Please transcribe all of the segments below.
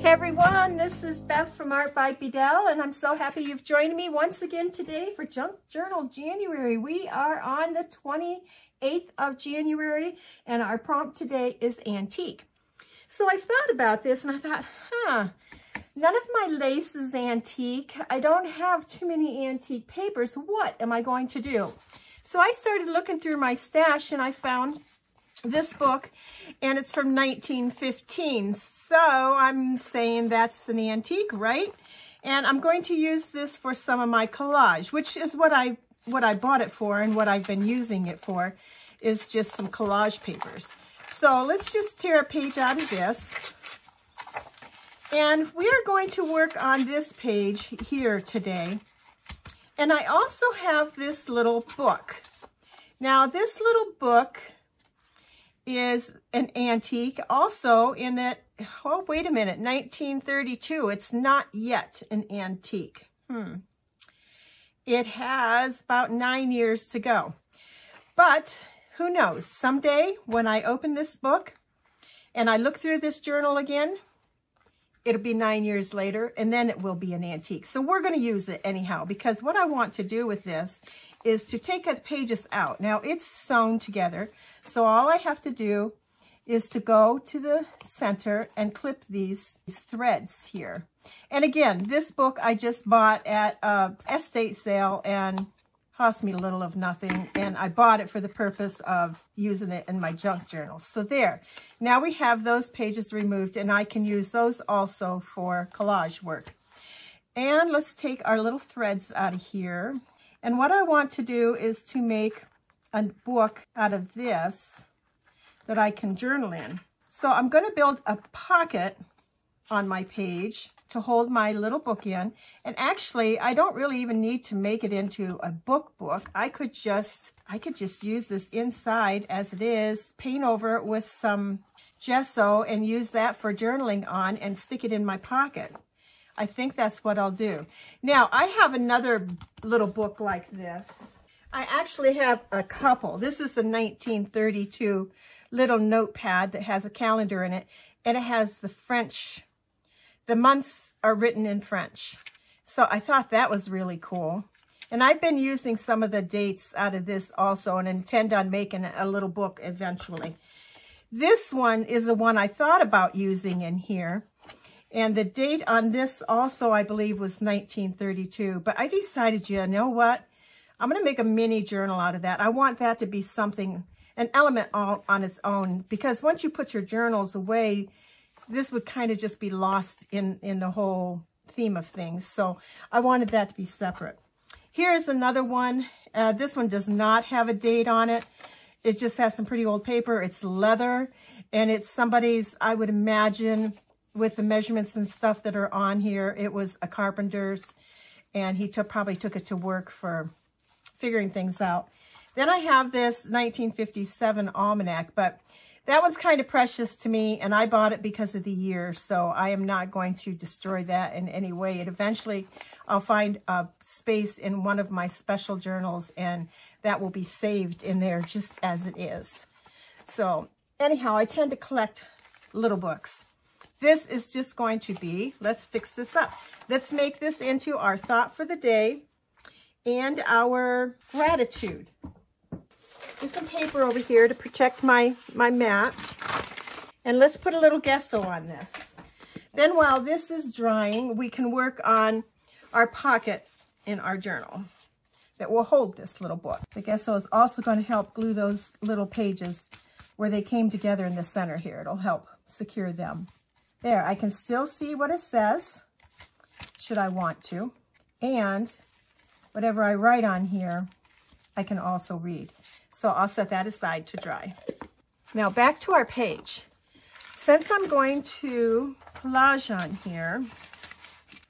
Hey everyone, this is Beth from Art by Bedell, and I'm so happy you've joined me once again today for Junk Journal January. We are on the 28th of January, and our prompt today is antique. So I thought about this, and I thought, none of my lace is antique. I don't have too many antique papers. What am I going to do? So I started looking through my stash, and I found this book, and it's from 1915. So I'm saying that's an antique, right? And I'm going to use this for some of my collage, which is what I bought it for, and what I've been using it for is just some collage papers. So let's just tear a page out of this. And we are going to work on this page here today. And I also have this little book. Now this little book is an antique also in that, oh, wait a minute, 1932. It's not yet an antique. It has about 9 years to go. But who knows? Someday when I open this book and I look through this journal again, it'll be 9 years later, and then it will be an antique. So we're going to use it anyhow, because what I want to do with this is to take the pages out. Now, it's sewn together, so all I have to do is to go to the center and clip these threads here. And again, this book I just bought at an estate sale and cost me a little of nothing, and I bought it for the purpose of using it in my junk journal. So there, now we have those pages removed, and I can use those also for collage work. And let's take our little threads out of here. And what I want to do is to make a book out of this that I can journal in. So I'm going to build a pocket on my page to hold my little book in. And actually, I don't really even need to make it into a book. I could just use this inside as it is, paint over it with some gesso, and use that for journaling on and stick it in my pocket. I think that's what I'll do. Now, I have another little book like this. I actually have a couple. This is the 1932 little notepad that has a calendar in it, and it has the French. The months are written in French. So I thought that was really cool. And I've been using some of the dates out of this also, and intend on making a little book eventually. This one is the one I thought about using in here. And the date on this also, I believe, was 1932. But I decided, you know what? I'm going to make a mini journal out of that. I want that to be something, an element all on its own. Because once you put your journals away, this would kind of just be lost in the whole theme of things. So I wanted that to be separate. Here's another one. This one does not have a date on it. It just has some pretty old paper. It's leather, and it's somebody's, I would imagine, with the measurements and stuff that are on here. It was a carpenter's, and he probably took it to work for figuring things out. Then I have this 1957 almanac, but that one's kind of precious to me, and I bought it because of the year, so I am not going to destroy that in any way. And eventually, I'll find a space in one of my special journals, and that will be saved in there just as it is. So anyhow, I tend to collect little books. This is just going to be, let's fix this up. Let's make this into our thought for the day and our gratitude. There's some paper over here to protect my mat. And let's put a little gesso on this. Then while this is drying, we can work on our pocket in our journal that will hold this little book. The gesso is also going to help glue those little pages where they came together in the center here. It'll help secure them. There, I can still see what it says, should I want to. And whatever I write on here, I can also read. So I'll set that aside to dry. Now back to our page. Since I'm going to collage on here,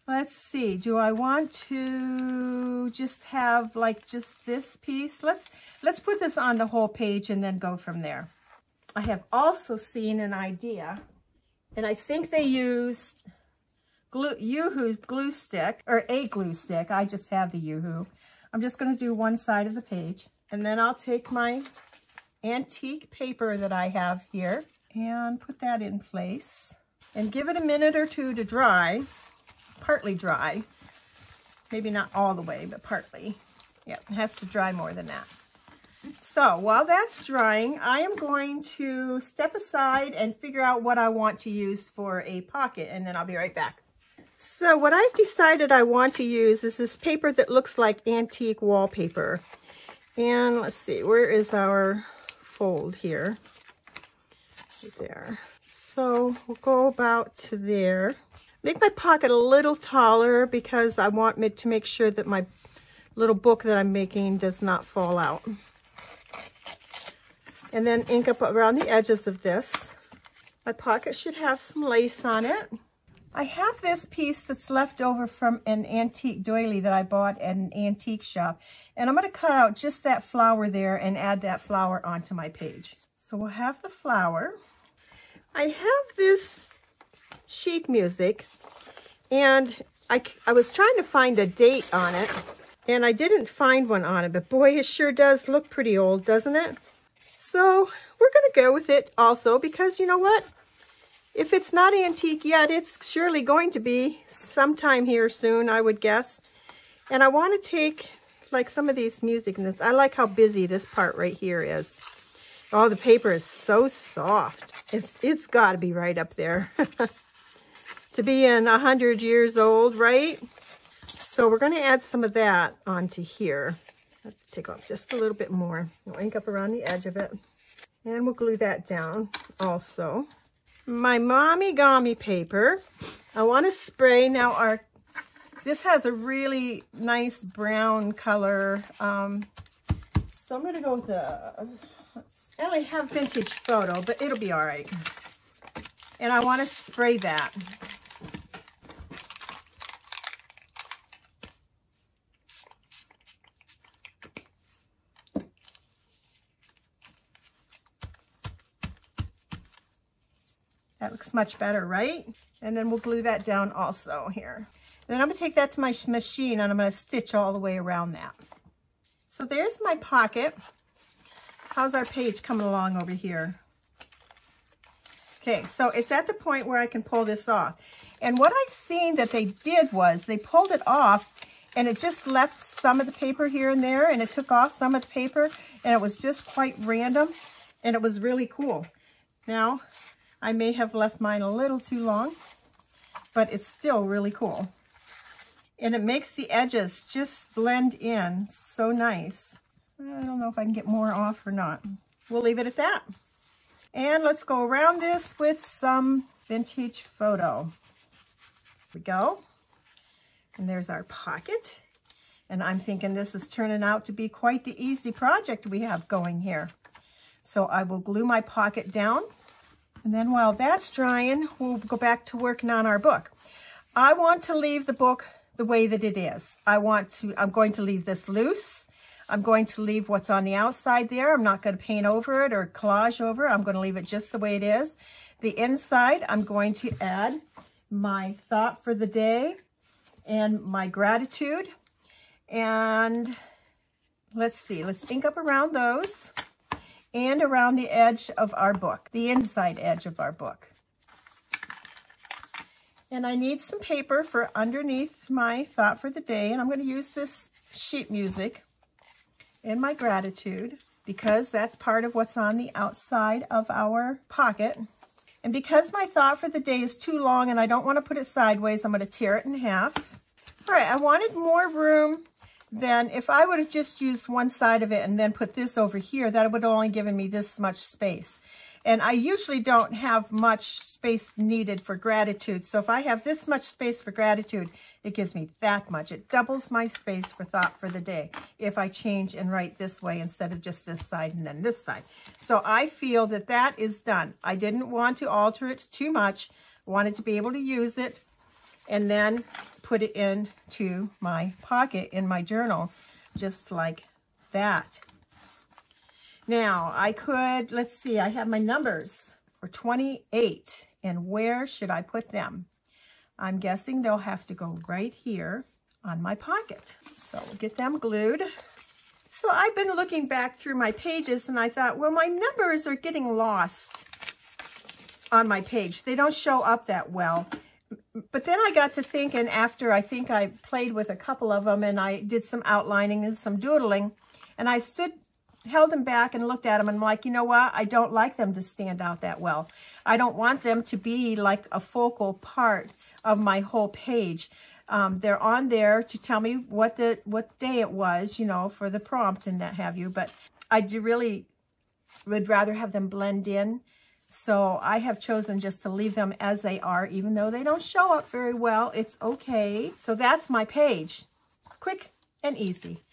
let's see, do I want to just have like just this piece? Let's put this on the whole page and then go from there. I have also seen an idea, and I think they used Yoo-Hoo's glue stick, or a glue stick. I just have the Yoo-Hoo. I'm just going to do one side of the page, and then I'll take my antique paper that I have here and put that in place. and give it a minute or two to dry, partly dry. Maybe not all the way, but partly. Yeah, it has to dry more than that. So while that's drying, I am going to step aside and figure out what I want to use for a pocket, and then I'll be right back. So what I've decided I want to use is this paper that looks like antique wallpaper. And let's see, where is our fold here? Right there. So we'll go about to there. Make my pocket a little taller because I want to make sure that my little book that I'm making does not fall out. And then ink up around the edges of this. My pocket should have some lace on it. I have this piece that's left over from an antique doily that I bought at an antique shop. And I'm going to cut out just that flower there and add that flower onto my page. So we'll have the flower. I have this sheet music, and I was trying to find a date on it, and I didn't find one on it, but boy, it sure does look pretty old, doesn't it? So we're going to go with it also because you know what? If it's not antique yet, it's surely going to be sometime here soon, I would guess. And I want to take like some of these music notes. I like how busy this part right here is. Oh, the paper is so soft. It's got to be right up there. To be in 100 years old, right? So we're going to add some of that onto here. Let's take off just a little bit more. We'll ink up around the edge of it. And we'll glue that down also. My Mommy Gummy paper. I want to spray. Now this has a really nice brown color. So I'm going to go with I only have Vintage Photo, but it'll be all right. And I want to spray that. That looks much better, right? And then we'll glue that down also here. Then I'm going to take that to my machine and I'm going to stitch all the way around that. So there's my pocket. How's our page coming along over here? Okay, so it's at the point where I can pull this off. And what I've seen that they did was they pulled it off and it just left some of the paper here and there, and it took off some of the paper, and it was just quite random, and it was really cool. Now, I may have left mine a little too long, but it's still really cool. And it makes the edges just blend in so nice. I don't know if I can get more off or not. We'll leave it at that. And let's go around this with some Vintage Photo. Here we go. And there's our pocket. And I'm thinking this is turning out to be quite the easy project we have going here. So I will glue my pocket down. And then while that's drying, we'll go back to working on our book. I want to leave the book the way that it is. I'm going to leave this loose. I'm going to leave what's on the outside there. I'm not going to paint over it or collage over it. I'm going to leave it just the way it is. The inside, I'm going to add my thought for the day and my gratitude. And let's see, let's ink up around those and around the edge of our book, the inside edge of our book. And I need some paper for underneath my thought for the day. And I'm going to use this sheet music in my gratitude because that's part of what's on the outside of our pocket. And because my thought for the day is too long and I don't want to put it sideways, I'm going to tear it in half. All right, I wanted more room than if I would have just used one side of it and then put this over here, that would have only given me this much space. And I usually don't have much space needed for gratitude. So if I have this much space for gratitude, it gives me that much. It doubles my space for thought for the day if I change and write this way instead of just this side and then this side. So I feel that that is done. I didn't want to alter it too much. I wanted to be able to use it and then put it into my pocket in my journal, just like that. Now, I could, let's see, I have my numbers for 28, and where should I put them? I'm guessing they'll have to go right here on my pocket. So we'll get them glued. So I've been looking back through my pages, and I thought, well, my numbers are getting lost on my page. They don't show up that well. But then I got to thinking after I think I played with a couple of them and I did some outlining and some doodling, and I held them back and looked at them and I'm like, you know what? I don't like them to stand out that well. I don't want them to be like a focal part of my whole page. They're on there to tell me what day it was, you know, for the prompt and that have you. But I really would rather have them blend in. So I have chosen just to leave them as they are, even though they don't show up very well. It's okay. So that's my page. Quick and easy.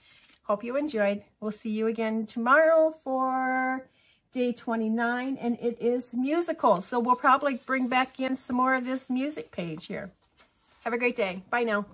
Hope you enjoyed. We'll see you again tomorrow for day 29, and it is musical. So we'll probably bring back in some more of this music page here. Have a great day. Bye now.